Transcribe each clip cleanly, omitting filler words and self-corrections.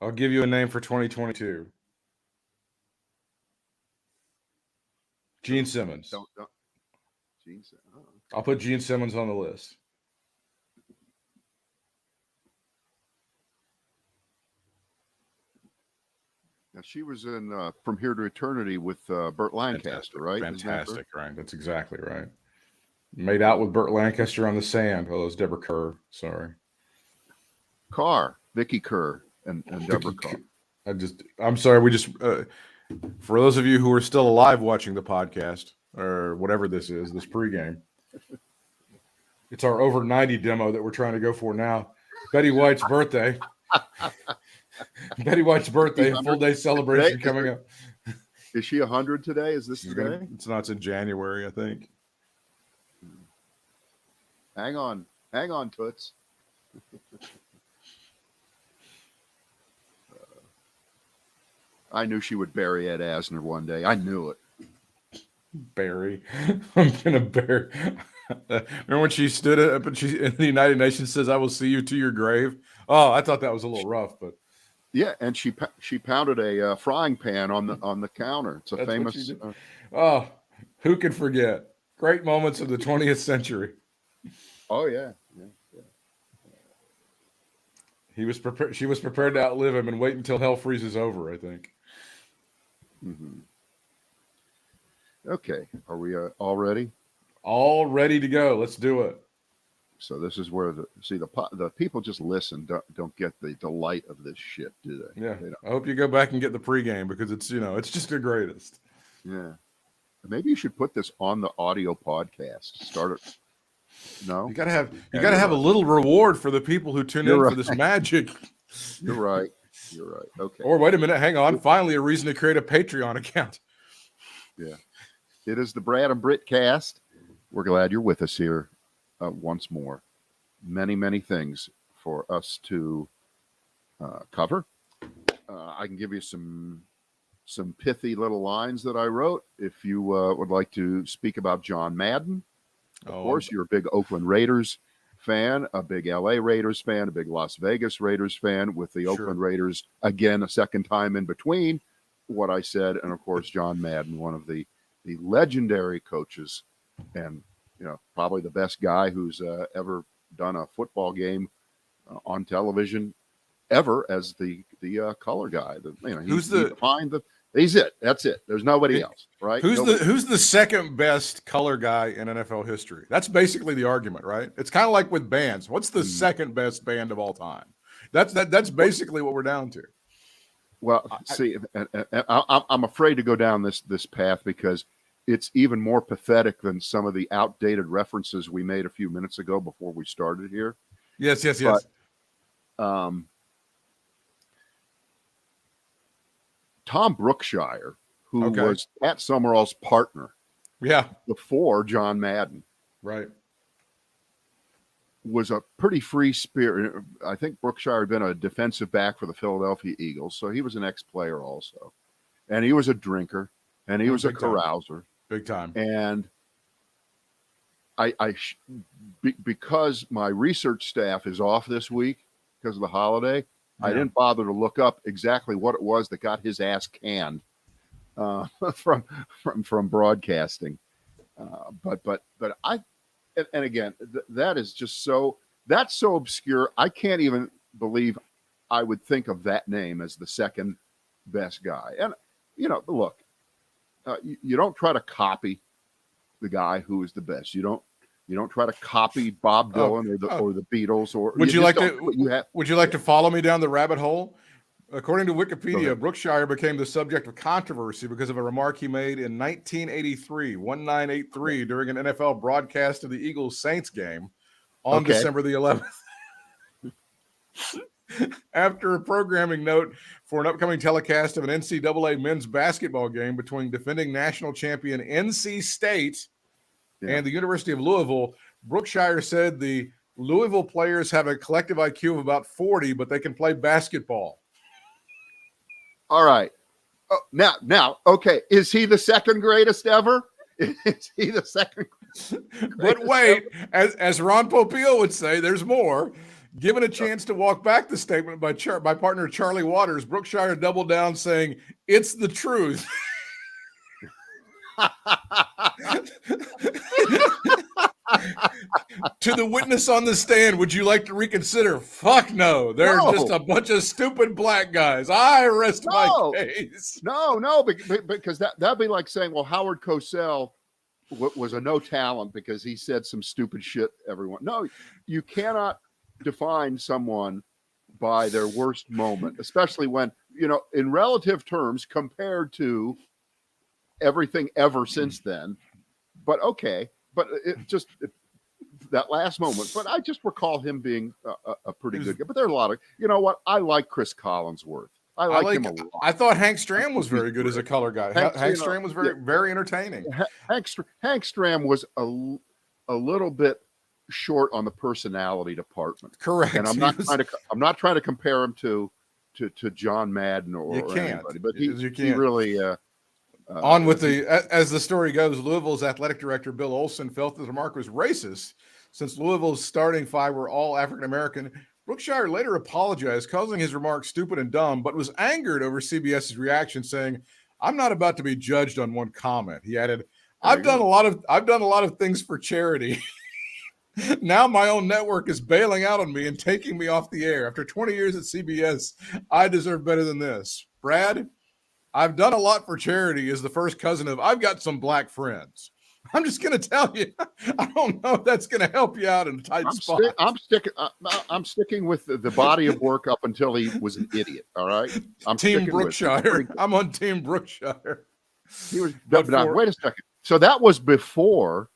I'll give you a name for 2022. Gene Simmons. Don't. Gene Simmons. Oh, okay. I'll put Gene Simmons on the list. Now she was in From Here to Eternity with Burt Lancaster, right? Fantastic, right? That's exactly right. Made out with Burt Lancaster on the sand. Oh, it was Deborah Kerr. Sorry. Vicky Kerr, and Deborah Kerr. I'm sorry. We just, for those of you who are still alive watching the podcast or whatever this is, this pregame, it's our over 90 demo that we're trying to go for now. Betty White's birthday. Betty White's birthday, a full day celebration coming up. Is she 100 today? Is this today? It's in January, I think. Hang on, Toots. I knew she would bury Ed Asner one day. I knew it. Bury. I'm gonna bury. Remember when she stood up and she in the United Nations says, "I will see you to your grave." Oh, I thought that was a little rough, but yeah, and she pounded a frying pan on the counter. It's a famous. Oh, who could forget? Great moments of the 20th century. Oh yeah. He was prepared. She was prepared to outlive him and wait until hell freezes over, I think. Mm-hmm. Okay, are we all ready? All ready to go. Let's do it. So this is where the people just listen, don't get the delight of this shit, do they? Yeah. I hope you go back and get the pregame because it's it's just the greatest. Yeah. Maybe you should put this on the audio podcast. Start it. No, you gotta have a little reward for the people who tune in for this magic. You're right. Okay. Or wait a minute, hang on. Finally, a reason to create a Patreon account. Yeah. It is the Brad and Britt cast. We're glad you're with us here once more. Many, many things for us to cover. I can give you some pithy little lines that I wrote. If you would like to speak about John Madden. Of course, you're a big Oakland Raiders fan, a big LA Raiders fan, a big Las Vegas Raiders fan, with the Oakland Raiders again a second time in between what I said. And of course, John Madden, one of the legendary coaches, and probably the best guy who's ever done a football game on television ever as the color guy. He's it. That's it. There's nobody else, right? Who's the second best color guy in NFL history? That's basically the argument, right? It's kind of like with bands. What's the second best band of all time? That's basically what we're down to. Well, see, I'm afraid to go down this path because it's even more pathetic than some of the outdated references we made a few minutes ago before we started here. Yes. But, Tom Brookshire, who was Pat Summerall's partner, before John Madden, right, was a pretty free spirit. I think Brookshire had been a defensive back for the Philadelphia Eagles, so he was an ex-player also, and he was a drinker, and he was a carouser, big time. And because my research staff is off this week because of the holiday. I didn't bother to look up exactly what it was that got his ass canned from broadcasting. But I, and again, that is just that's so obscure. I can't even believe I would think of that name as the second best guy. And look, you don't try to copy the guy who is the best. You don't try to copy Bob Dylan or the Beatles. Or would you like to follow me down the rabbit hole? According to Wikipedia, Brookshire became the subject of controversy because of a remark he made in 1983 during an NFL broadcast of the Eagles-Saints game on December the 11th. After a programming note for an upcoming telecast of an NCAA men's basketball game between defending national champion NC State and the University of Louisville, Brookshire said the Louisville players have a collective IQ of about 40, but they can play basketball. All right. Now, okay. Is he the second greatest ever? Is he the second greatest But wait, as Ron Popeil would say, there's more. Given a chance to walk back the statement by partner Charlie Waters, Brookshire doubled down, saying, "It's the truth." To the witness on the stand, would you like to reconsider? Fuck no. They're just a bunch of stupid black guys. I rest my case. No, because that'd be like saying, well, Howard Cosell was a no talent because he said some stupid shit. Everyone, no, you cannot define someone by their worst moment, especially when, in relative terms compared to everything ever since then. But okay, but that last moment. But I just recall him being a pretty good guy. But there are a lot of, I like Chris Collinsworth. I like him a lot. I thought Hank Stram was very good as a color guy. Hank Stram was very entertaining. Hank Stram was a little bit short on the personality department. Correct. And I'm not trying to compare him to John Madden or anybody, but he really on with as the story goes, Louisville's athletic director Bill Olson felt that the remark was racist since Louisville's starting five were all African American. Brookshire later apologized, calling his remarks stupid and dumb, but was angered over CBS's reaction, saying, "I'm not about to be judged on one comment." He added, I've done a lot of things for charity. Now my own network is bailing out on me and taking me off the air. After 20 years at CBS, I deserve better than this. Brad, I've done a lot for charity is the first cousin of I've got some black friends. I'm just going to tell you, I don't know if that's going to help you out in a tight spot. I'm sticking with the body of work up until he was an idiot. All right. I'm Team Brookshire. I'm on Team Brookshire. He was. Wait a second. So that was before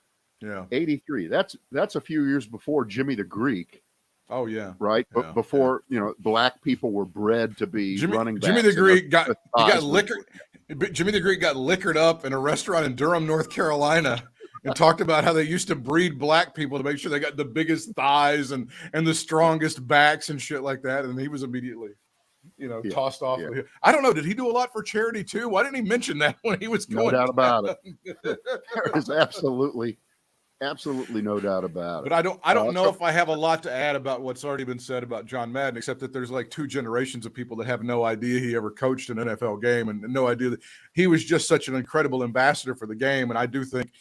83. That's a few years before Jimmy the Greek. Oh yeah. Right. But before, black people were bred to be running backs. Jimmy the Greek got liquored. Jimmy the Greek got liquored up in a restaurant in Durham, North Carolina, and talked about how they used to breed black people to make sure they got the biggest thighs and the strongest backs and shit like that. And he was immediately, tossed off. Yeah. I don't know. Did he do a lot for charity too? Why didn't he mention that when he was going? No doubt about it. There is absolutely no doubt about it. But I don't know if I have a lot to add about what's already been said about John Madden, except that there's like two generations of people that have no idea he ever coached an NFL game and no idea that he was just such an incredible ambassador for the game. And I do think,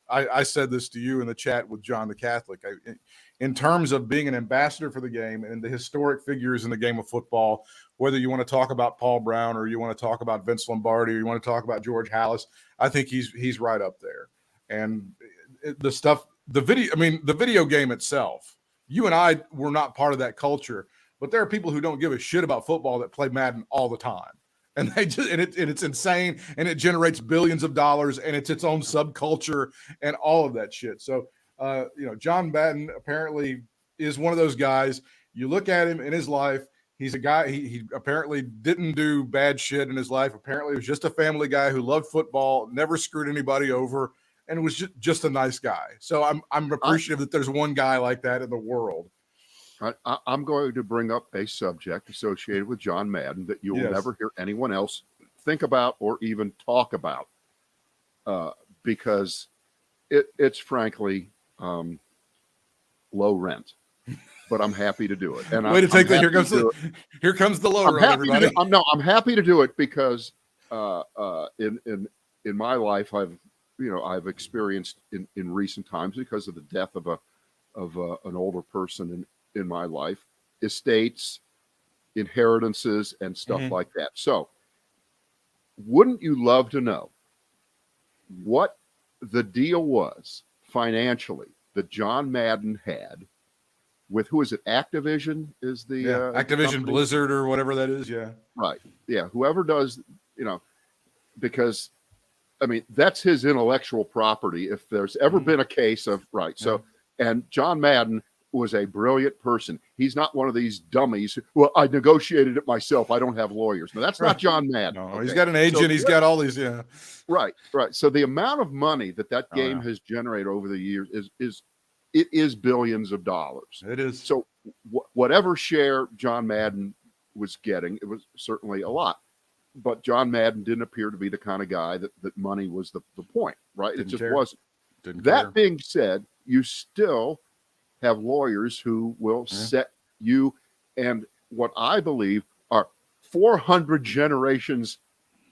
I said this to you in the chat with John the Catholic, in terms of being an ambassador for the game and the historic figures in the game of football, whether you want to talk about Paul Brown or you want to talk about Vince Lombardi or you want to talk about George Halas, I think he's right up there. And the video game itself, you and I were not part of that culture, but there are people who don't give a shit about football that play Madden all the time. And it's insane, and it generates billions of dollars, and it's its own subculture and all of that shit. So, John Madden apparently is one of those guys. You look at him in his life, he's a guy, he apparently didn't do bad shit in his life. Apparently, he was just a family guy who loved football, never screwed anybody over, and was just a nice guy. So I'm appreciative that there's one guy like that in the world. I'm going to bring up a subject associated with John Madden that you will never hear anyone else think about or even talk about, because it's frankly low rent. But I'm happy to do it. And way to take that. Here comes the low road, everybody. I'm happy to do it because in my life I've experienced in recent times, because of the death of an older person in my life, estates, inheritances, and stuff like that. So wouldn't you love to know what the deal was financially that John Madden had with, who is it? Activision is the Activision company? Blizzard or whatever that is. Yeah. Right. Yeah. Whoever does, because that's his intellectual property. If there's ever been a case of so, and John Madden was a brilliant person. He's not one of these dummies. Well, I negotiated it myself. I don't have lawyers. No, that's not John Madden. No, okay. He's got an agent. So, he's got all these. Yeah. Right. So the amount of money that game has generated over the years is billions of dollars. It is. So whatever share John Madden was getting, it was certainly a lot. But John Madden didn't appear to be the kind of guy that money was the point, right? It just wasn't. That being said, you still have lawyers who will set you and what I believe are 400 generations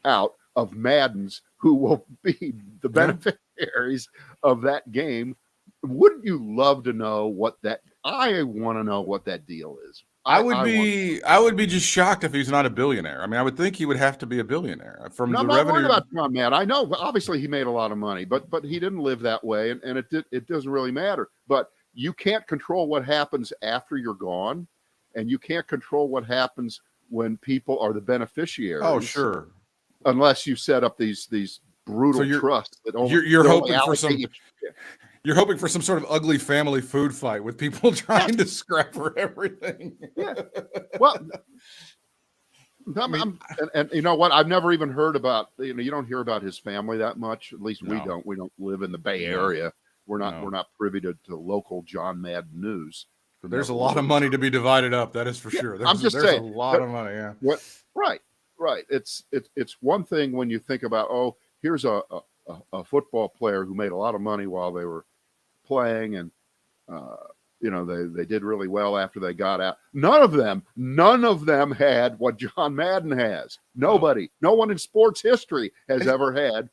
out of Maddens who will be the beneficiaries of that game. Wouldn't you love to know what that? I want to know what that deal is. I would be just shocked if he's not a billionaire. I mean, I would think he would have to be a billionaire from the I'm revenue. not worried about John Madden. I know, obviously, he made a lot of money, but he didn't live that way, and it doesn't really matter. But you can't control what happens after you're gone, and you can't control what happens when people are the beneficiaries. Oh, sure. Unless you set up these brutal trusts that only you're hoping for some. You're hoping for some sort of ugly family food fight with people trying to scrap for everything. Yeah. Well, and you know what? I've never even heard about, you don't hear about his family that much. At least we don't. We don't live in the Bay Area. We're not privy to local John Madden news. There's a lot of money to be divided up. That is for sure. There's saying, a lot of money. Yeah. Right. It's one thing when you think about, oh, here's a football player who made a lot of money while they were playing, and they did really well after they got out. None of them had what John Madden has. Nobody, no one in sports history has ever had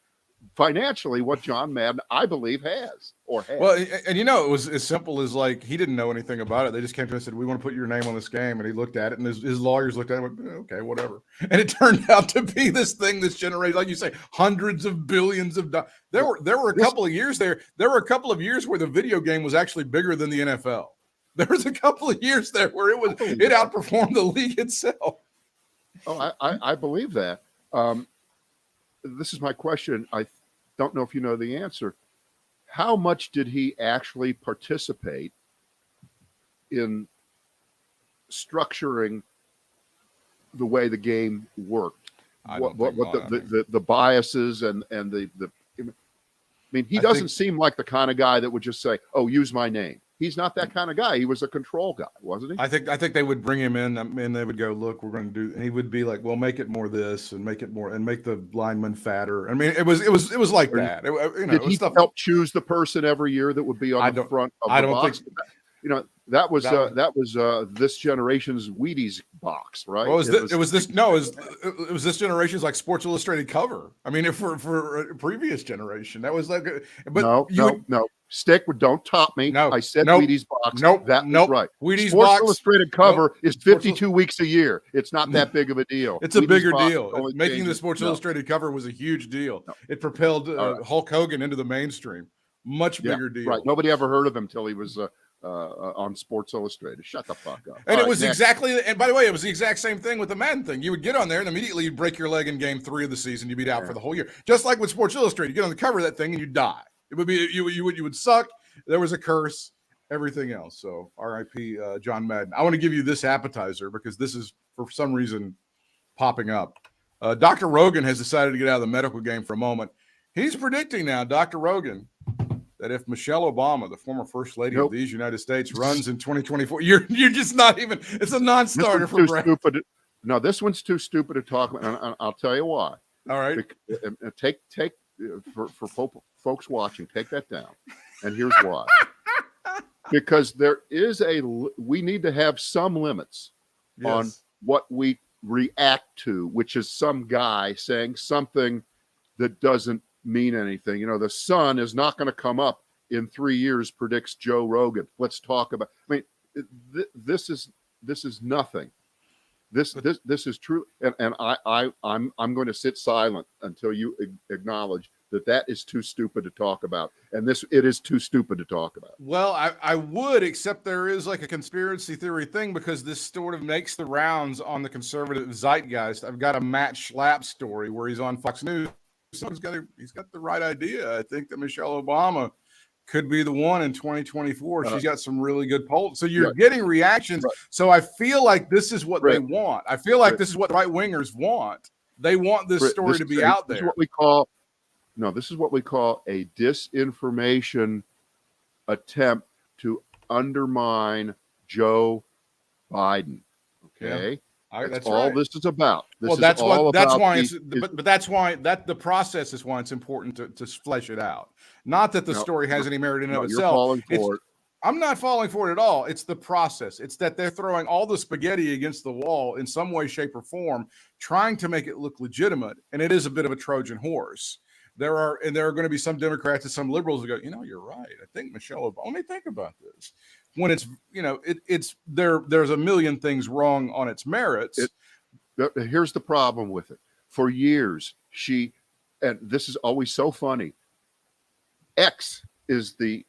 financially what John Madden, I believe, has or had. Well, and it was as simple as like he didn't know anything about it. They just came to him and said, "We want to put your name on this game," and he looked at it, and his lawyers looked at it and went, "Okay, whatever." And it turned out to be this thing that's generated, like you say, hundreds of billions of dollars. There were a couple of years there. There were a couple of years where the video game was actually bigger than the NFL. There was a couple of years there where it outperformed the league itself. Oh, I believe that. This is my question. I don't know if you know the answer. How much did he actually participate in structuring the way the game worked? What the biases and the I mean, he doesn't seem like the kind of guy that would just say, "Oh, use my name." He's not that kind of guy. He was a control guy, wasn't he? I think they would bring him in, and they would go, "Look, we're going to do." And he would be like, "Well, make it more this, and make it more, and make the lineman fatter." I mean, it was like that. Did he help choose the person every year that would be on the front of the box? That was this generation's Wheaties box, right? Well, it was this generation's like Sports Illustrated cover. I mean, for a previous generation, that was like, no. Stick with, don't top me. No, I said Wheaties box. Nope. Right. Wheaties Sports box. Illustrated cover is 52 weeks a year. It's not that big of a deal. It's a bigger deal. Making the Sports Illustrated cover was a huge deal. No. It propelled Hulk Hogan into the mainstream. Much bigger deal. Right. Nobody ever heard of him until he was on Sports Illustrated. Shut the fuck up. And and by the way, it was the exact same thing with the Madden thing. You would get on there and immediately you'd break your leg in game 3 of the season. You'd be out for the whole year. Just like with Sports Illustrated, you get on the cover of that thing and you die. It would be you would suck. There was a curse, everything else. So R.I.P. John Madden. I want to give you this appetizer because this is for some reason popping up. Dr. Rogan has decided to get out of the medical game for a moment. He's predicting now, Dr. Rogan, that if Michelle Obama, the former first lady of these United States, runs in 2024, you're just not even. It's a non-starter for Brett. No, this one's too stupid to talk about. And I'll tell you why. All right, take for folks watching, take that down. And here's why. Because we need to have some limits on what we react to, which is some guy saying something that doesn't mean anything. The sun is not going to come up in 3 years, predicts Joe Rogan. Let's talk about. I mean, this is nothing. This is true, and I'm going to sit silent until you acknowledge that is too stupid to talk about, and it is too stupid to talk about. Well, I would, except there is like a conspiracy theory thing because this sort of makes the rounds on the conservative zeitgeist. I've got a Matt Schlapp story where he's on Fox News. He's got the right idea. I think that Michelle Obama could be the one in 2024. She's got some really good polls. So you're getting reactions. Right. So I feel like this is what they want. I feel like this is what right wingers want. They want this story to be out there. This is what we call a disinformation attempt to undermine Joe Biden. Okay. Yeah. That's all right. This is about. That's why the process is why it's important to flesh it out. Not that the story has any merit in and of itself. I'm not falling for it at all. It's the process. It's that they're throwing all the spaghetti against the wall in some way, shape, or form, trying to make it look legitimate. And it is a bit of a Trojan horse. There are going to be some Democrats and some liberals who go, you're right. I think Michelle Obama. Let me think about this. When it's, it's there's a million things wrong on its merits. Here's the problem with it. For years, and this is always so funny. X is the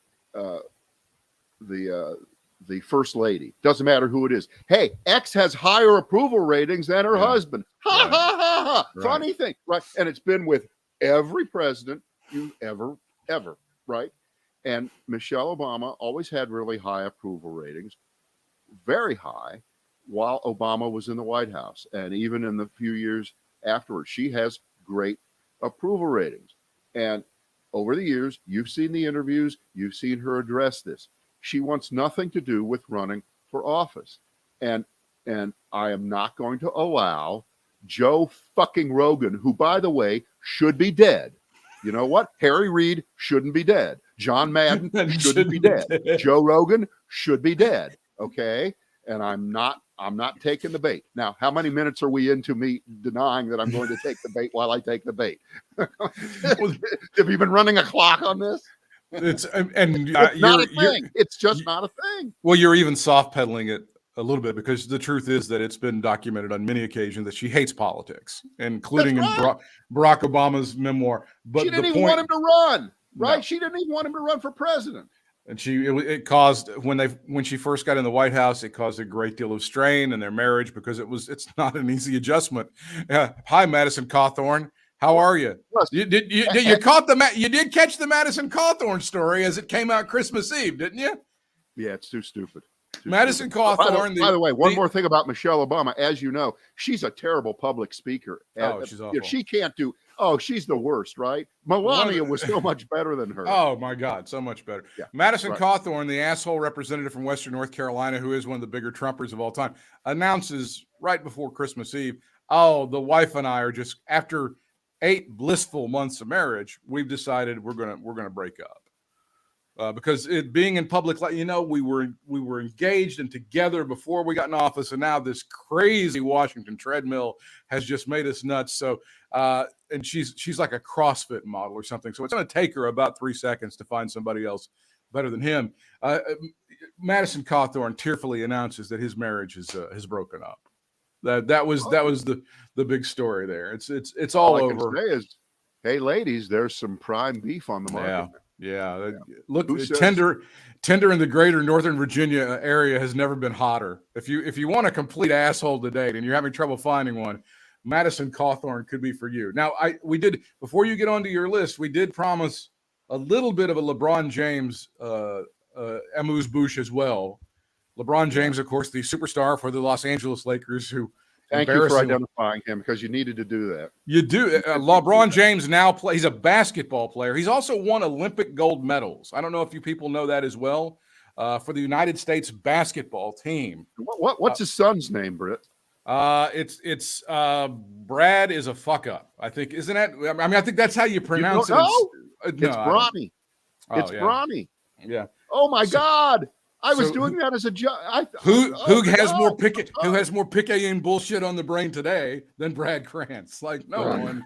first lady. Doesn't matter who it is. Hey, X has higher approval ratings than her husband. Ha, right. Ha, ha, ha. Right. Funny thing, right? And it's been with every president you ever, right? And Michelle Obama always had really high approval ratings, very high, while Obama was in the White House. And even in the few years afterwards, she has great approval ratings. And over the years, you've seen the interviews, you've seen her address this. She wants nothing to do with running for office. And I am not going to allow Joe fucking Rogan, who, by the way, should be dead. You know what? Harry Reid shouldn't be dead. John Madden shouldn't be dead. Joe Rogan should be dead. Okay? And I'm not taking the bait. Now, how many minutes are we into me denying that I'm going to take the bait while I take the bait? Have you been running a clock on this? It's not a thing. It's just not a thing. Well, you're even soft pedaling it a little bit, because the truth is that it's been documented on many occasions that she hates politics, including in Barack Obama's memoir. But she didn't even want him to run, right? No. She didn't even want him to run for president. And it caused, when she first got in the White House, it caused a great deal of strain in their marriage, because it's not an easy adjustment. Hi, Madison Cawthorn. How are you? You did catch the Madison Cawthorn story as it came out Christmas Eve, didn't you? Yeah, it's too stupid. Madison Cawthorn. By the way, one more thing about Michelle Obama. As you know, she's a terrible public speaker. She's awful. She can't do. Oh, she's the worst, right? Melania was so much better than her. Oh my God, so much better. Yeah, Madison Cawthorn, the asshole representative from Western North Carolina, who is one of the bigger Trumpers of all time, announces right before Christmas Eve, "Oh, the wife and I are just, after 8 blissful months of marriage, we've decided we're gonna break up." Because it being in public, we were engaged and together before we got in office, and now this crazy Washington treadmill has just made us nuts. So, and she's like a CrossFit model or something. So it's going to take her about 3 seconds to find somebody else better than him. Madison Cawthorn tearfully announces that his marriage has broken up. That was the big story there. It's all over. All I can say is, hey, ladies, there's some prime beef on the market. Yeah. Look, tender in the greater Northern Virginia area has never been hotter. If you want a complete asshole to date and you're having trouble finding one, Madison Cawthorn could be for you. Now, we did, before you get onto your list, we did promise a little bit of a LeBron James amuse-bouche as well. LeBron James, of course, the superstar for the Los Angeles Lakers, who Thank you for identifying him, because you needed to do that. You do. LeBron James now plays. He's a basketball player. He's also won Olympic gold medals. I don't know if you people know that as well. For the United States basketball team. What's his son's name, Britt? It's Brad is a fuck up. I think, isn't it? I mean, I think that's how you pronounce it. It's Bronny. It's Bronny. Yeah. Oh my God. I was doing that as a joke. Who has more Picayune bullshit on the brain today than Brad Krantz? Like, no one.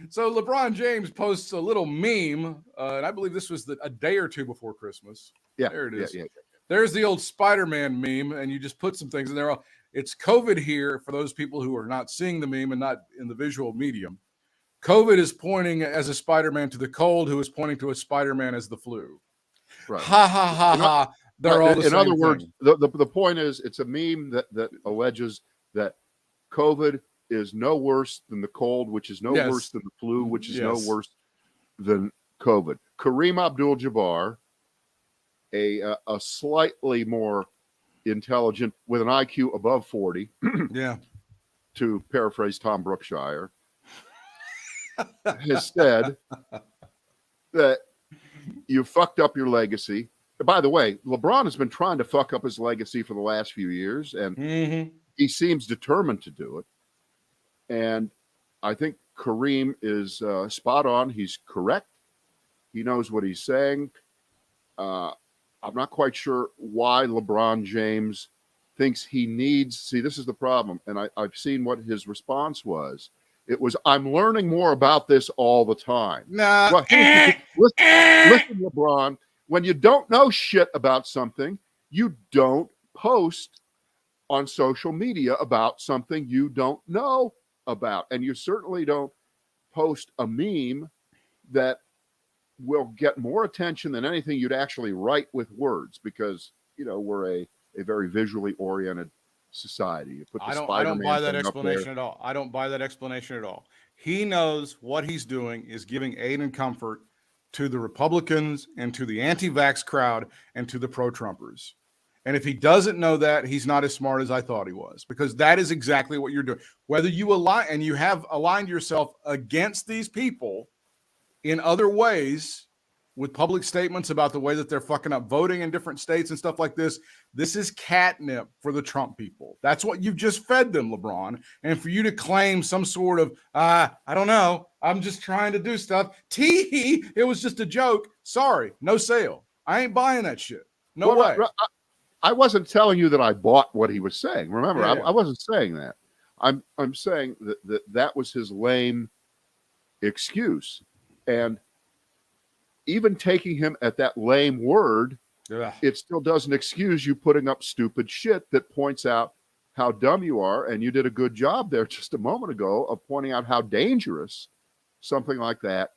So LeBron James posts a little meme, and I believe this was a day or two before Christmas. Yeah, there it is. Yeah. There's the old Spider-Man meme, and you just put some things in there. It's COVID here for those people who are not seeing the meme and not in the visual medium. COVID is pointing as a Spider-Man to the cold, who is pointing to a Spider-Man as the flu. Right. Ha ha ha ha. They're all the same. In other words, the point is, it's a meme that alleges that COVID is no worse than the cold, which is no worse than the flu, which is no worse than COVID. Kareem Abdul-Jabbar, a slightly more intelligent, with an IQ above 40, to paraphrase Tom Brookshire, has said that you fucked up your legacy. By the way, LeBron has been trying to fuck up his legacy for the last few years, and he seems determined to do it. And I think Kareem is spot on. He's correct. He knows what he's saying. I'm not quite sure why LeBron James thinks he needs. See, this is the problem. And I've seen what his response was. It was, I'm learning more about this all the time. Nah. Well, listen, LeBron, when you don't know shit about something, you don't post on social media about something you don't know about. And you certainly don't post a meme that will get more attention than anything you'd actually write with words, because we're a very visually oriented society. You put the I don't buy that thing up there. explanation at all. I don't buy that explanation at all. He knows what he's doing is giving aid and comfort to the Republicans and to the anti-vax crowd and to the pro-Trumpers. And if he doesn't know that, he's not as smart as I thought he was, because that is exactly what you're doing. Whether you align, and you have aligned yourself against these people in other ways with public statements about the way that they're fucking up voting in different states and stuff like this, this is catnip for the Trump people. That's what you've just fed them, LeBron. And for you to claim some sort of, I don't know, I'm just trying to do stuff. It was just a joke. Sorry, no sale. I ain't buying that shit. No way. I wasn't telling you that I bought what he was saying. Remember, Yeah. I wasn't saying that. I'm saying that was his lame excuse. And even taking him at that lame word, it still doesn't excuse you putting up stupid shit that points out how dumb you are. And you did a good job there just a moment ago of pointing out how dangerous something like that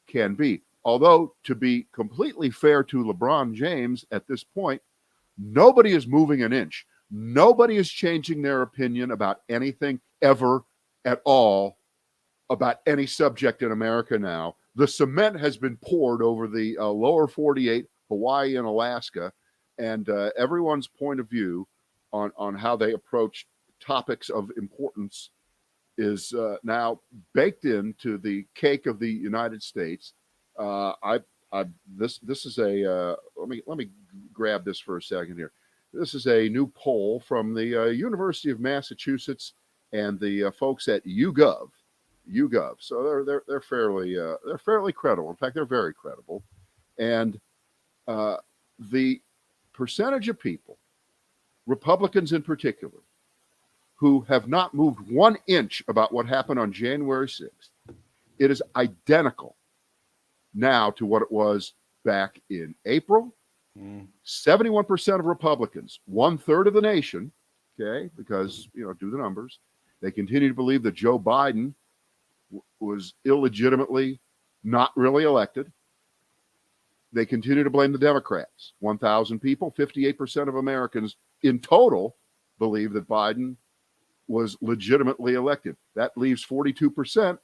can be. Although, to be completely fair to LeBron James at this point, nobody is moving an inch. Nobody is changing their opinion about anything ever at all about any subject in America now. The cement has been poured over the lower 48, Hawaii and Alaska, and everyone's point of view on how they approach topics of importance is now baked into the cake of the United States. This is a let me grab this for a second here. This is a new poll from the University of Massachusetts and the folks at YouGov. So they're fairly credible. In fact, they're very credible. And the percentage of people, Republicans in particular, who have not moved 1 inch about what happened on January 6th, it is identical now to what it was back in April. 71% of Republicans, 1/3 of the nation, okay, because, do the numbers, they continue to believe that Joe Biden was illegitimately not really elected. They continue to blame the Democrats. 1,000 people, 58% of Americans in total believe that Biden was legitimately elected. That leaves 42%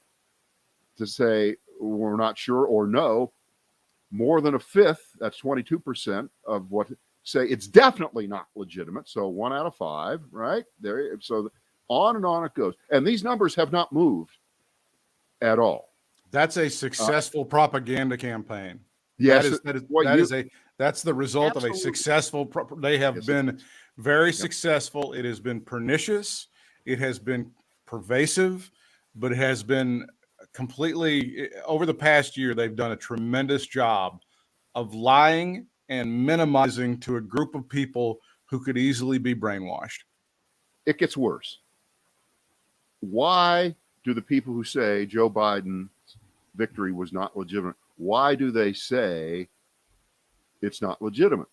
to say we're not sure or no. More than a fifth, that's 22% of what say it's definitely not legitimate. So 1 out of 5, right? There. So on and on it goes. And these numbers have not moved at all. That's a successful propaganda campaign. Yes, that's the result absolutely. of a successful. They have been very successful. It has been pernicious. It has been pervasive, but it has been completely over the past year. They've done a tremendous job of lying and minimizing to a group of people who could easily be brainwashed. It gets worse. Why do the people who say Joe Biden's victory was not legitimate, why do they say it's not legitimate?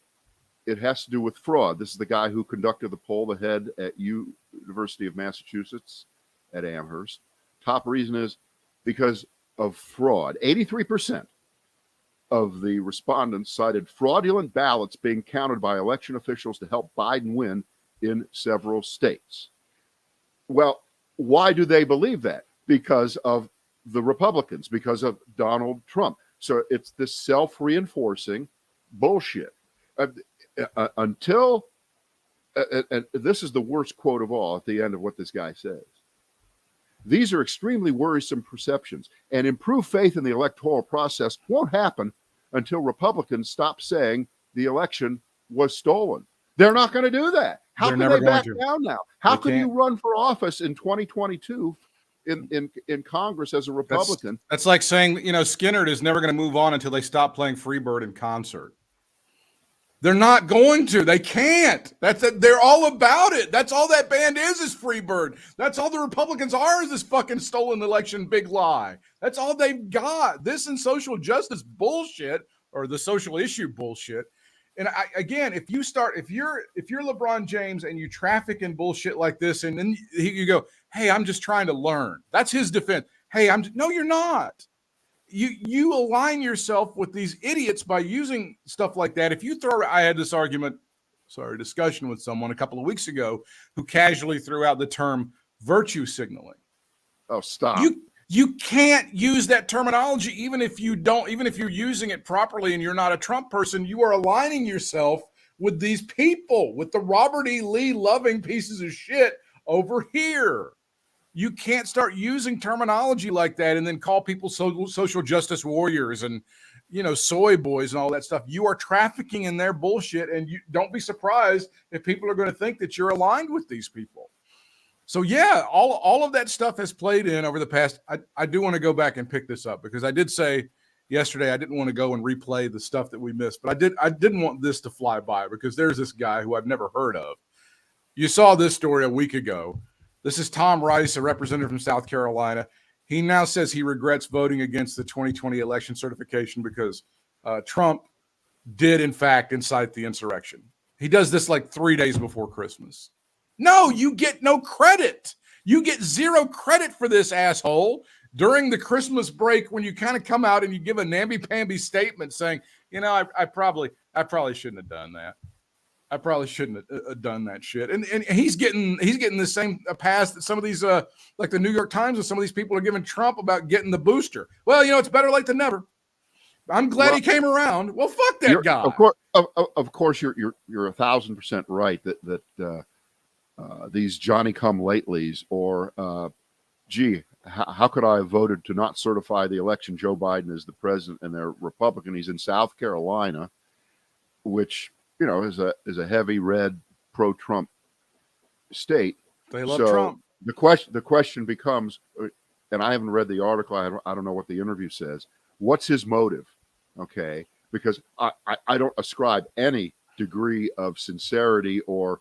It has to do with fraud. This is the guy who conducted the poll, the head at University of Massachusetts at Amherst. Top reason is because of fraud. 83% of the respondents cited fraudulent ballots being counted by election officials to help Biden win in several states. Well, why do they believe that? Because of the Republicans, because of Donald Trump. So it's this self-reinforcing bullshit. Until, and this is the worst quote of all at the end of what this guy says. These are extremely worrisome perceptions, and improved faith in the electoral process won't happen until Republicans stop saying the election was stolen. They're not going to do that. How can they back down now? How can you run for office in 2022 in Congress as a Republican? That's like saying, Skinner is never going to move on until they stop playing Freebird in concert. They're not going to. They can't. They're all about it. That's all that band is Freebird. That's all the Republicans are is this fucking stolen election big lie. That's all they've got. This and social justice bullshit, or the social issue bullshit. And again, if you're LeBron James and you traffic in bullshit like this, and then you go, hey, I'm just trying to learn. That's his defense. Hey, no, you're not. You align yourself with these idiots by using stuff like that. If you I had this discussion with someone a couple of weeks ago who casually threw out the term virtue signaling. Oh, stop. You can't use that terminology, even if you're using it properly and you're not a Trump person. You are aligning yourself with these people, with the Robert E. Lee loving pieces of shit over here. You can't start using terminology like that and then call people social justice warriors and, soy boys and all that stuff. You are trafficking in their bullshit, and you don't be surprised if people are going to think that you're aligned with these people. So yeah, all of that stuff has played in over the past. I do want to go back and pick this up because I did say yesterday I didn't want to go and replay the stuff that we missed, but I didn't want this to fly by because there's this guy who I've never heard of. You saw this story a week ago. This is Tom Rice, a representative from South Carolina. He now says he regrets voting against the 2020 election certification because Trump did, in fact, incite the insurrection. He does this like 3 days before Christmas. No, you get no credit. You get zero credit for this, asshole. During the Christmas break, when you kind of come out and you give a namby-pamby statement saying, I probably shouldn't have done that. I probably shouldn't have done that shit. And he's getting the same pass that some of these, like the New York Times and some of these people are giving Trump about getting the booster. Well, it's better late than never. I'm glad he came around. Well, fuck that guy. Of course, you're 1,000% right that these Johnny-come-latelys or, how could I have voted to not certify the election? Joe Biden is the president and they're Republican. He's in South Carolina, which is a heavy red pro-Trump state. They love Trump. The question becomes, and I haven't read the article. I don't know what the interview says. What's his motive? Okay, because I don't ascribe any degree of sincerity or,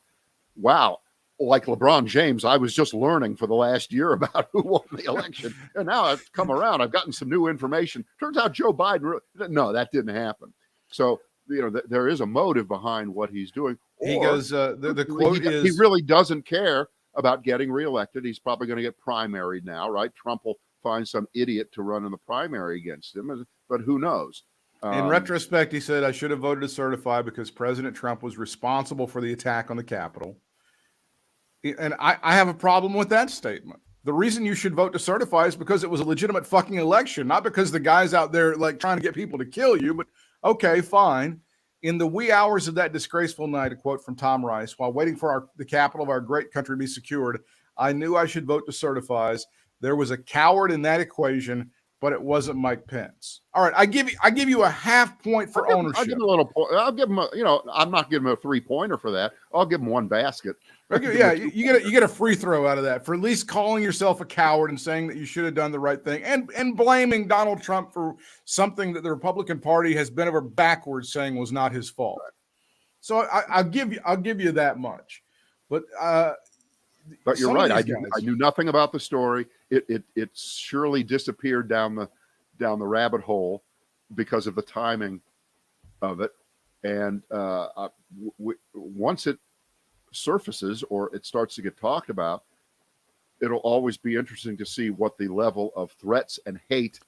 wow, like LeBron James, I was just learning for the last year about who won the election, and now I've come around. I've gotten some new information. Turns out Joe Biden. No, that didn't happen. So. There is a motive behind what he's doing. He goes, the quote is... He really doesn't care about getting reelected. He's probably going to get primaried now, right? Trump will find some idiot to run in the primary against him, but who knows? In retrospect, he said, I should have voted to certify because President Trump was responsible for the attack on the Capitol. And I have a problem with that statement. The reason you should vote to certify is because it was a legitimate fucking election, not because the guy's out there like trying to get people to kill you, but okay, fine. In the wee hours of that disgraceful night, a quote from Tom Rice, while waiting for the capital of our great country to be secured, I knew I should vote to certify. There was a coward in that equation, but it wasn't Mike Pence. All right, I give you a half point for ownership. I'll give him a little point. I'll give him I'm not giving him a 3-pointer for that. I'll give him one basket. Yeah, you get a free throw out of that for at least calling yourself a coward and saying that you should have done the right thing and blaming Donald Trump for something that the Republican Party has bent over backwards saying was not his fault. Right. So I'll give you that much. But you're right. I knew nothing about the story. It surely disappeared down the rabbit hole because of the timing of it. And once it surfaces or it starts to get talked about, it'll always be interesting to see what the level of threats and hate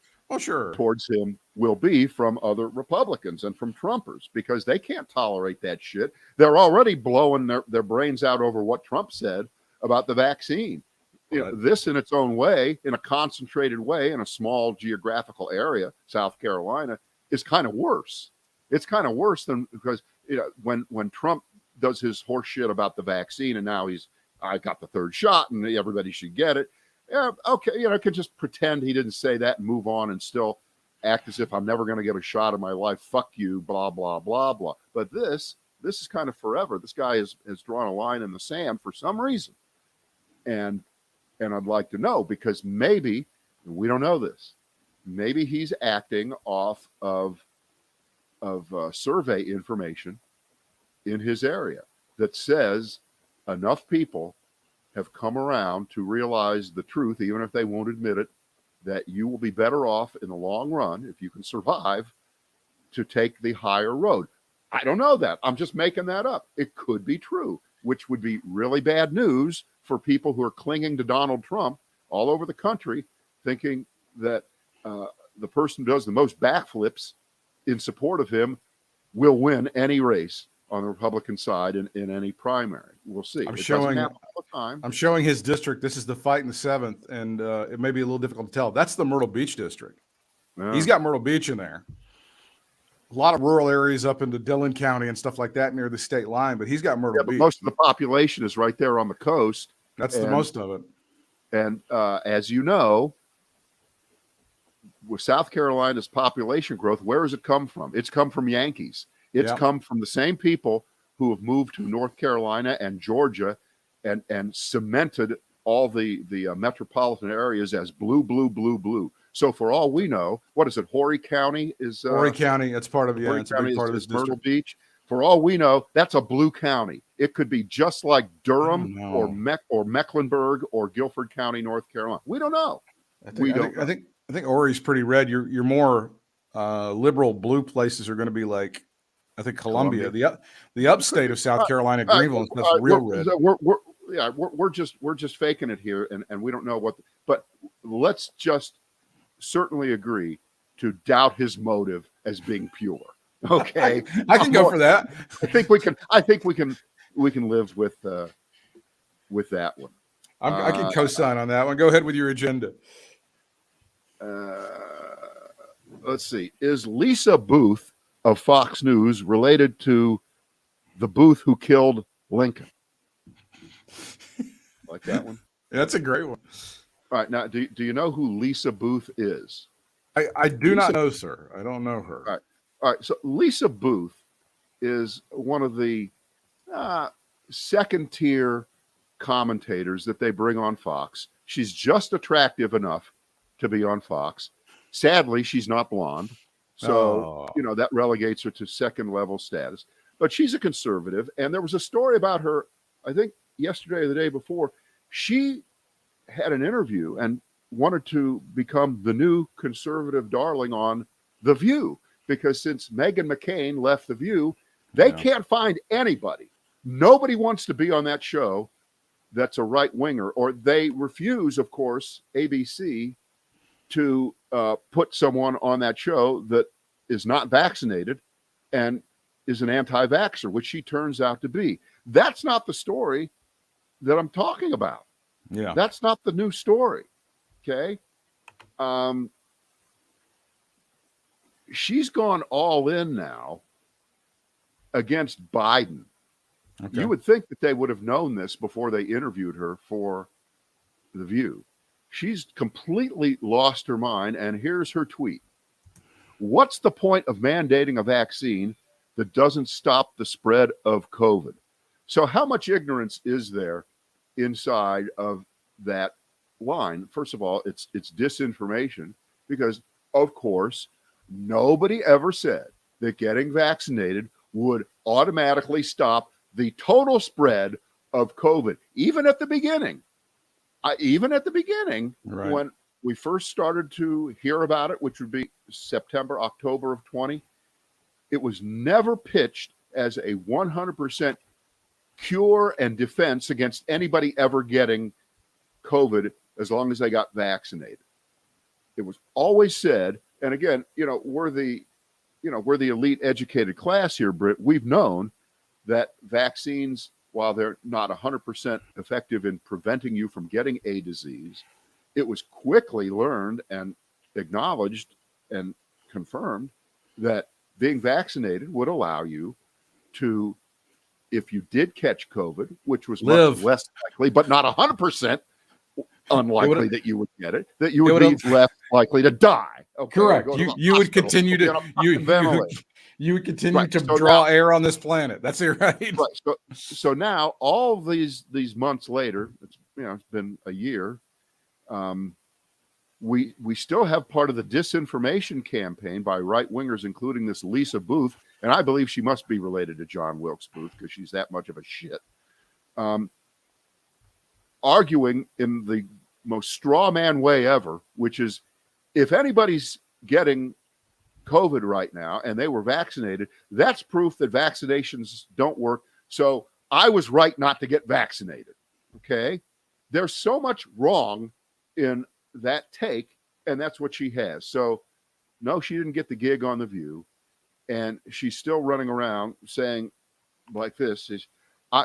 towards him will be from other Republicans and from Trumpers, because they can't tolerate that shit. They're already blowing their brains out over what Trump said about the vaccine. This in its own way, in a concentrated way, in a small geographical area, South Carolina, is kind of worse. It's kind of worse than because when Trump does his horse shit about the vaccine and now I got the third shot and everybody should get it. Yeah, okay, I can just pretend he didn't say that and move on and still act as if I'm never going to get a shot in my life. Fuck you, blah, blah, blah, blah. But this is kind of forever. This guy has drawn a line in the sand for some reason. And I'd like to know, because maybe, we don't know this, maybe he's acting off of survey information in his area that says enough people have come around to realize the truth, even if they won't admit it, that you will be better off in the long run, if you can survive, to take the higher road. I don't know that. I'm just making that up. It could be true, which would be really bad news for people who are clinging to Donald Trump all over the country, thinking that the person who does the most backflips in support of him will win any race on the Republican side in any primary. We'll see. I'm It showing doesn't happen all the time. I'm showing his district. This is the fight in the 7th, and it may be a little difficult to tell. That's the Myrtle Beach district. He's got Myrtle Beach in there. A lot of rural areas up into Dillon County and stuff like that near the state line, but he's got Myrtle Beach. Most of the population is right there on the coast. That's the most of it. And as you know, with South Carolina's population growth, where does it come from? It's come from Yankees. It's come from the same people who have moved to North Carolina and Georgia and cemented all the metropolitan areas as blue, blue, blue, blue. So for all we know, what is it? Horry County is Horry County. That's part of it's a big part of this district. Myrtle Beach. For all we know, that's a blue county. It could be just like Durham or Mecklenburg or Guilford County, North Carolina. We don't know. I think Horry's pretty red. Your more liberal blue places are going to be like, I think Columbia. The upstate of South Carolina, Greenville, that's real red. We're just faking it here, and we don't know what. But let's just certainly agree to doubt his motive as being pure. Okay, I can go for that. I think we can live with that one. I can co-sign on that one. Go ahead with your agenda. Let's see. Is Lisa Booth of Fox News related to the Booth who killed Lincoln? Like that one? Yeah, that's a great one. All right. Now, do you know who Lisa Booth is? I do not know, sir. I don't know her. All right. So Lisa Booth is one of the second-tier commentators that they bring on Fox. She's just attractive enough to be on Fox. Sadly, she's not blonde. So, that relegates her to second-level status. But she's a conservative, and there was a story about her, I think, yesterday or the day before. She had an interview and wanted to become the new conservative darling on The View, because since Meghan McCain left The View, they can't find anybody. Nobody wants to be on that show that's a right-winger, or they refuse, of course, ABC, to put someone on that show that is not vaccinated and is an anti-vaxxer, which she turns out to be. That's not the story that I'm talking about. Yeah. That's not the new story. Okay. She's gone all in now against Biden. Okay. You would think that they would have known this before they interviewed her for The View. She's completely lost her mind, and here's her tweet. What's the point of mandating a vaccine that doesn't stop the spread of COVID? So how much ignorance is there inside of that line? First of all, it's disinformation, because, of course, nobody ever said that getting vaccinated would automatically stop the total spread of COVID. Even at the beginning, right, when we first started to hear about it, which would be September, October of 20, it was never pitched as a 100% cure and defense against anybody ever getting COVID as long as they got vaccinated. It was always said, and again, we're the elite educated class here, Britt. We've known that vaccines, while they're not 100% effective in preventing you from getting a disease, it was quickly learned and acknowledged and confirmed that being vaccinated would allow you to, if you did catch COVID, which was much less likely, but not 100% unlikely that you would get it, that you would be less likely to die. Okay, correct. You would continue to you would continue to draw air on this planet. That's it, right? So now, all these months later, it's been a year. We still have part of the disinformation campaign by right wingers, including this Lisa Booth, and I believe she must be related to John Wilkes Booth because she's that much of a shit, arguing in the most straw man way ever, which is if anybody's getting COVID right now and they were vaccinated, that's proof that vaccinations don't work. So I was right not to get vaccinated. Okay. There's so much wrong in that take, and that's what she has. So no, she didn't get the gig on The View, and she's still running around saying like this is,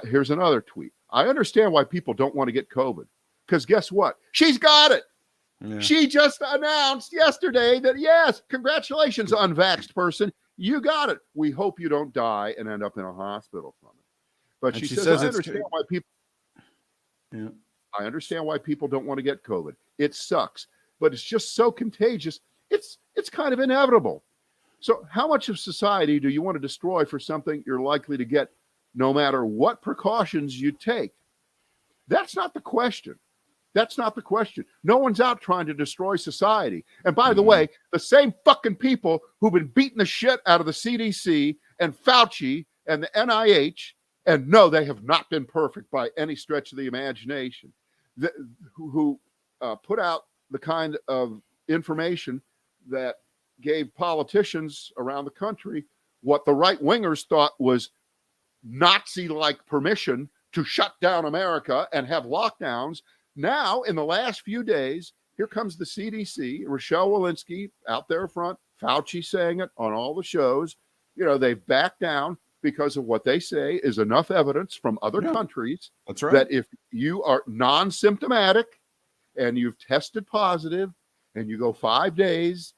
here's another tweet. I understand why people don't want to get COVID because guess what? She's got it. Yeah. She just announced yesterday that, yes, congratulations, unvaxxed person. You got it. We hope you don't die and end up in a hospital from it. But she says I understand why people. Yeah. I understand why people don't want to get COVID. It sucks, but it's just so contagious. It's kind of inevitable. So how much of society do you want to destroy for something you're likely to get no matter what precautions you take? That's not the question. That's not the question. No one's out trying to destroy society. And by the way, the same fucking people who've been beating the shit out of the CDC and Fauci and the NIH, and no, they have not been perfect by any stretch of the imagination, who put out the kind of information that gave politicians around the country what the right-wingers thought was Nazi-like permission to shut down America and have lockdowns. Now, in the last few days, here comes the CDC, Rochelle Walensky out there front, Fauci saying it on all the shows. You know, they've backed down because of what they say is enough evidence from other countries. That's right. That if you are non-symptomatic and you've tested positive and you go 5 days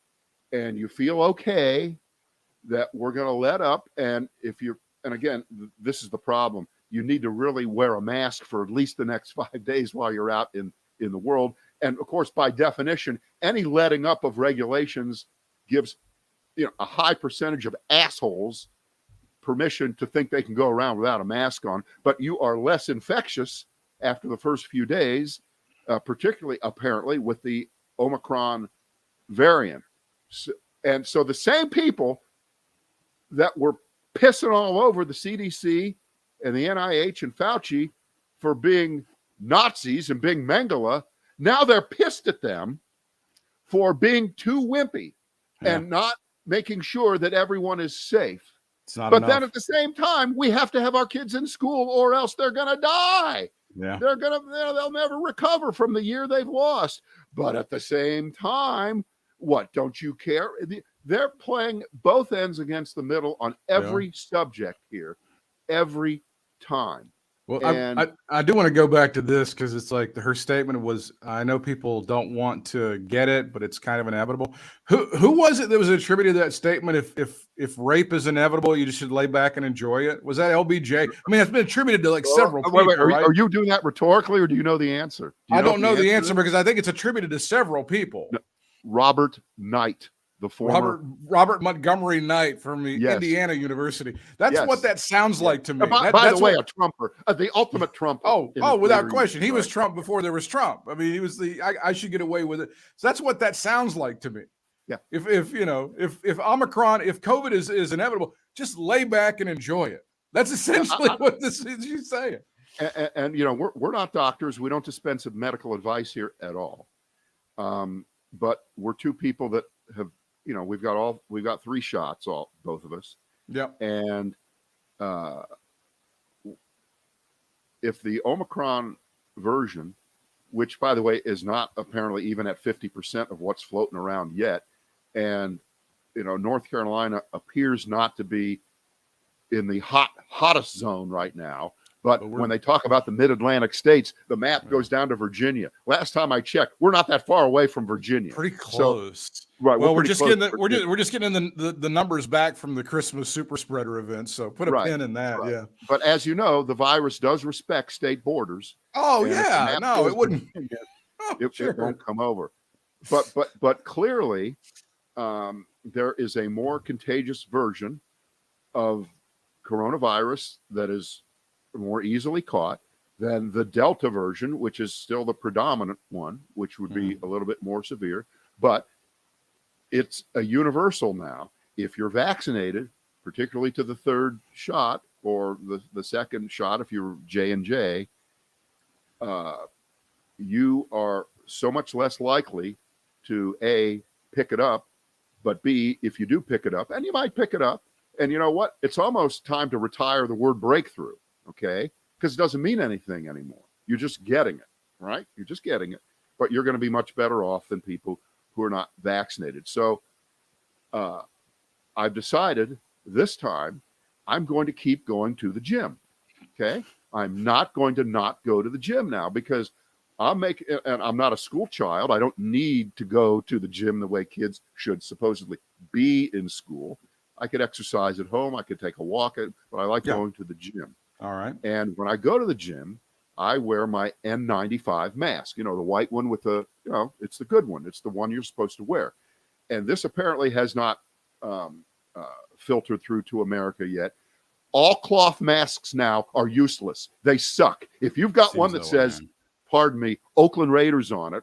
and you feel okay, that we're going to let up. And if you're, and again, this is the problem. You need to really wear a mask for at least the next 5 days while you're out in the world. And of course, by definition, any letting up of regulations gives, you know, a high percentage of assholes permission to think they can go around without a mask on. But you are less infectious after the first few days, particularly apparently with the Omicron variant. And so the same people that were pissing all over the CDC and the NIH and Fauci for being Nazis and being Mengele, now they're pissed at them for being too wimpy and not making sure that everyone is safe. But then at the same time, we have to have our kids in school or else they're going to die. Yeah. They'll never recover from the year they've lost. But at the same time, what, don't you care? They're playing both ends against the middle on every subject here, every time. Well, I do want to go back to this because it's like her statement was, I know people don't want to get it, but it's kind of inevitable. Who was it that was attributed to that statement? If rape is inevitable, you just should lay back and enjoy it. Was that LBJ? I mean, it's been attributed to like several people. Wait, are you doing that rhetorically or do you know the answer? I don't know the answer because I think it's attributed to several people. No, Robert Knight. The former Robert Montgomery Knight from the Indiana University. That's what that sounds like to me. By the way, a Trumper, the ultimate Trump. Without question, he was Trump before there was Trump. I mean, he was I should get away with it. So that's what that sounds like to me. Yeah. If Omicron, if COVID is inevitable, just lay back and enjoy it. That's essentially what this is. She's saying. And you know, we're not doctors. We don't dispense medical advice here at all. But we're two people that have. You know, we've got 3 shots, both of us. Yeah. And if the Omicron version, which by the way is not apparently even at 50% of what's floating around yet, and you know, North Carolina appears not to be in the hottest zone right now. But when they talk about the mid-Atlantic states, the map goes down to Virginia. Last time I checked, we're not that far away from Virginia. Pretty close. So, right. Well, we're just getting the numbers back from the Christmas super spreader event. So put a pin in that. Right. Yeah. But as you know, the virus does respect state borders. Oh yeah. No, it wouldn't. It won't come over. But clearly, there is a more contagious version of coronavirus that is more easily caught than the Delta version, which is still the predominant one, which would be a little bit more severe, but it's a universal now. If you're vaccinated, particularly to the third shot or the second shot, if you're J&J, you are so much less likely to A, pick it up, but B, if you do pick it up, and you might pick it up, and you know what? It's almost time to retire the word breakthrough, okay? Because it doesn't mean anything anymore. You're just getting it, right? You're just getting it, but you're going to be much better off than people who are not vaccinated. So I've decided this time I'm going to keep going to the gym, okay? I'm not going to not go to the gym now because and I'm not a school child. I don't need to go to the gym the way kids should supposedly be in school. I could exercise at home. I could take a walk, but I like going to the gym. All right. And when I go to the gym, I wear my N95 mask, the white one with it's the good one. It's the one you're supposed to wear. And this apparently has not filtered through to America yet. All cloth masks now are useless. They suck. If you've got one that says, pardon me, Oakland Raiders on it,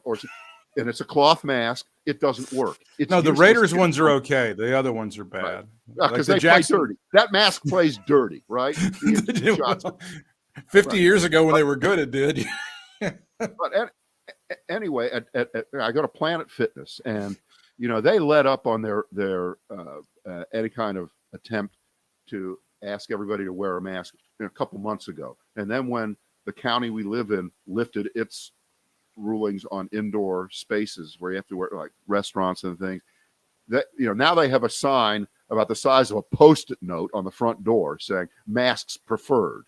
and it's a cloth mask, it doesn't work. No, the Raiders ones are okay. The other ones are bad. Because they play dirty. That mask plays dirty, right? 50 years ago when they were good, it did. But anyway, I go to Planet Fitness, and they let up on their any kind of attempt to ask everybody to wear a mask a couple months ago, and then when the county we live in lifted its rulings on indoor spaces where you have to wear, like restaurants and things, that now they have a sign about the size of a Post-it note on the front door saying masks preferred,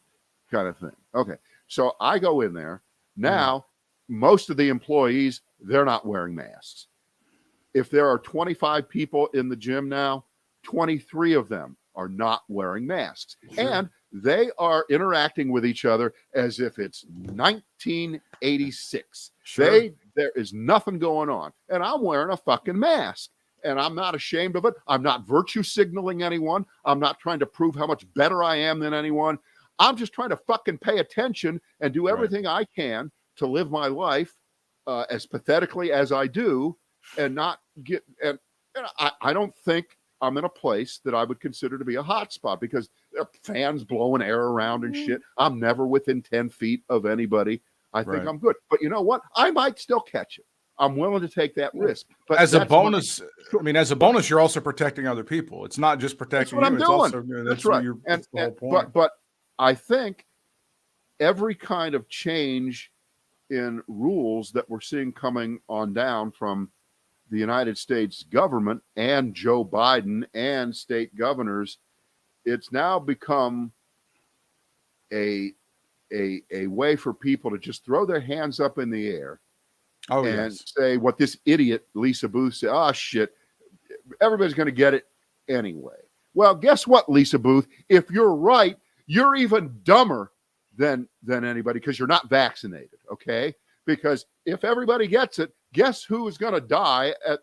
kind of thing. Okay, so I go in there now. Most of the employees, they're not wearing masks. If there are 25 people in the gym now, 23 of them are not wearing masks. Sure. And they are interacting with each other as if it's 1986. Sure. There is nothing going on. And I'm wearing a fucking mask. And I'm not ashamed of it. I'm not virtue signaling anyone. I'm not trying to prove how much better I am than anyone. I'm just trying to fucking pay attention and do everything I can to live my life as pathetically as I do, and not get. And I don't think I'm in a place that I would consider to be a hot spot because there are fans blowing air around and shit. I'm never within 10 feet of anybody. I think I'm good. But you know what? I might still catch it. I'm willing to take that risk. But as a bonus, you're also protecting other people. It's not just protecting you. It's also, that's right. That's the whole point. But I think every kind of change in rules that we're seeing coming on down from the United States government and Joe Biden and state governors, it's now become a way for people to just throw their hands up in the air and say what this idiot Lisa Booth said. Oh shit, everybody's going to get it anyway. Well, guess what, Lisa Booth? If you're right, you're even dumber than anybody because you're not vaccinated. Okay, because if everybody gets it, guess who is going to die at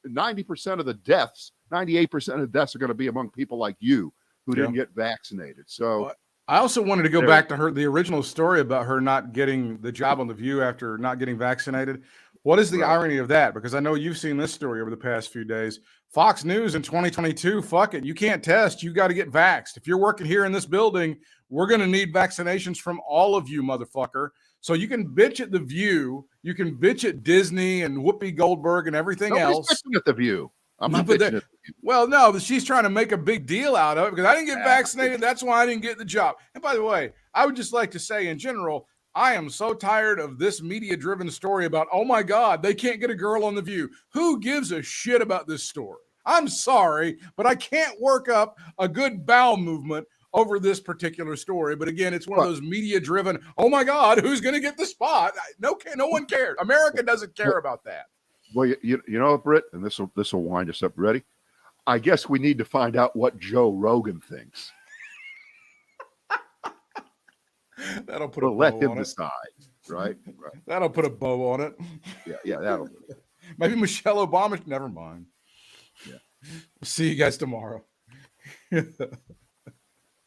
90% of the deaths, 98% of the deaths are going to be among people like you who didn't get vaccinated. So I also wanted to go back to the original story about her not getting the job on The View after not getting vaccinated. What is the irony of that? Because I know you've seen this story over the past few days. Fox News in 2022, fuck it. You can't test. You got to get vaxxed. If you're working here in this building, we're going to need vaccinations from all of you, motherfucker. So you can bitch at The View. You can bitch at Disney and Whoopi Goldberg and everything else. Bitching at The View. I'm not bitching at The View. Well, no, but she's trying to make a big deal out of it because I didn't get vaccinated. That's why I didn't get the job. And by the way, I would just like to say in general, I am so tired of this media-driven story about, oh my God, they can't get a girl on The View. Who gives a shit about this story? I'm sorry, but I can't work up a good bowel movement over this particular story. But again, it's one of those media-driven, oh my God, who's going to get the spot? No one cares. America doesn't care about that. Well, you know, Britt, and this will wind us up. Ready? I guess we need to find out what Joe Rogan thinks. That'll put a bow let him on decide, right? That'll put a bow on it. Yeah, that'll do it. Maybe Michelle Obama. Never mind. Yeah. We'll see you guys tomorrow.